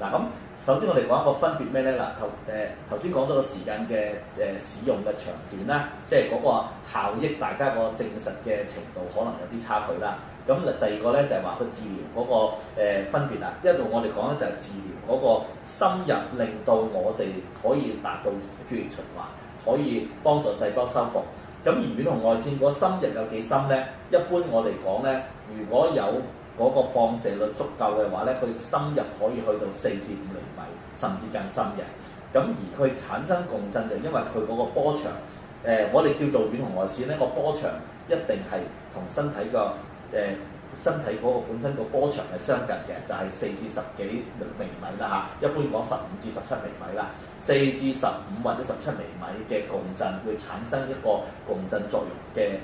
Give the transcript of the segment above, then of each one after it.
嗱咁，首先我哋講一個分別咩咧？嗱頭先講咗個時間嘅使用嘅長短啦，即係嗰個效益，大家個證實嘅程度可能有啲差距啦。咁第二個咧就係話佢治療嗰個分別啦。一路我哋講咧就係治療嗰個深入，令到我哋可以達到血液循環，可以幫助細胞修復。咁而遠紅外線嗰深入有幾深咧？一般我哋講咧，如果有嗰個放射率足夠嘅話咧，佢深入可以去到4至5厘米，甚至更深嘅。咁而佢產生共振就因為佢嗰個波長，我哋叫做遠紅外線咧，個波長一定係同身體個身體嗰個本身個波長係相近嘅，就係4至10幾微米啦嚇。一般講15至17微米啦，4至15或者17微米嘅共振會產生一個共振作用嘅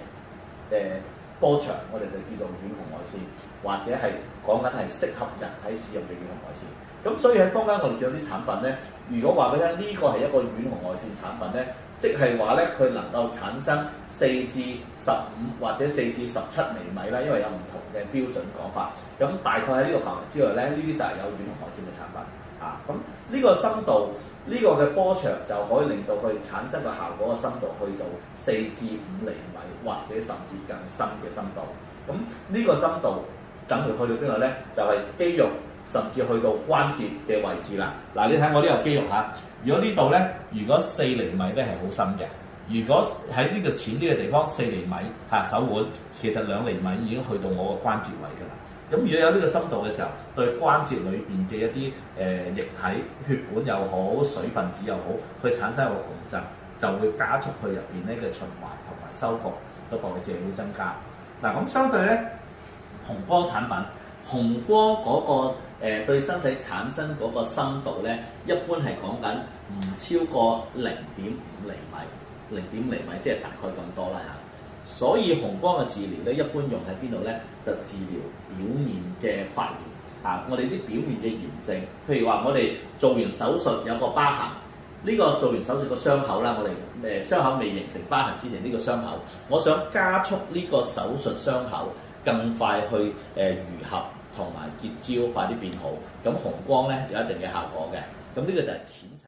波長，我哋就叫做遠紅外線，或者係講緊係適合人體使用嘅遠紅外線。咁所以喺坊間我哋見到啲產品咧，如果話俾你聽呢個係一個遠紅外線產品咧，即係話咧佢能夠產生4至15或者4至17微米啦，因為有唔同嘅標準講法。咁大概喺呢個範圍之內咧，呢啲就係有遠紅外線嘅產品啊。咁呢個深度，呢個嘅波長就可以令到佢產生嘅效果嘅深度去到4至5厘米，或者甚至更深嘅深度。咁呢個深度等佢去到邊度咧？就係肌肉，甚至去到關節嘅位置啦。嗱，你睇我呢個肌肉嚇，如果呢度咧，如果4厘米咧係好深嘅。如果喺呢個淺啲嘅地方4厘米嚇手腕，其實2厘米已經去到我個關節位㗎啦。咁如果有呢個深度嘅時候，對關節裏邊嘅一啲液體、血管又好、水分子又好，佢產生一個共振，就會加速佢入邊咧嘅循環同埋修復個代謝會增加。嗱，咁相對咧，紅光產品，紅光嗰個對身體產生嗰個深度咧，一般係講緊唔超過0.5厘米，0.5厘米即係大概咁多啦嚇。所以紅光嘅治療咧，一般用喺邊度咧？就治療表面嘅發炎啊！我哋啲表面嘅炎症，譬如話我哋做完手術有個疤痕，呢個做完手術個傷口啦，我哋傷口未形成疤痕之前呢個傷口，我想加速呢個手術傷口更快去愈合同埋結焦，快啲變好。咁紅光咧有一定嘅效果嘅。咁呢個就係淺層。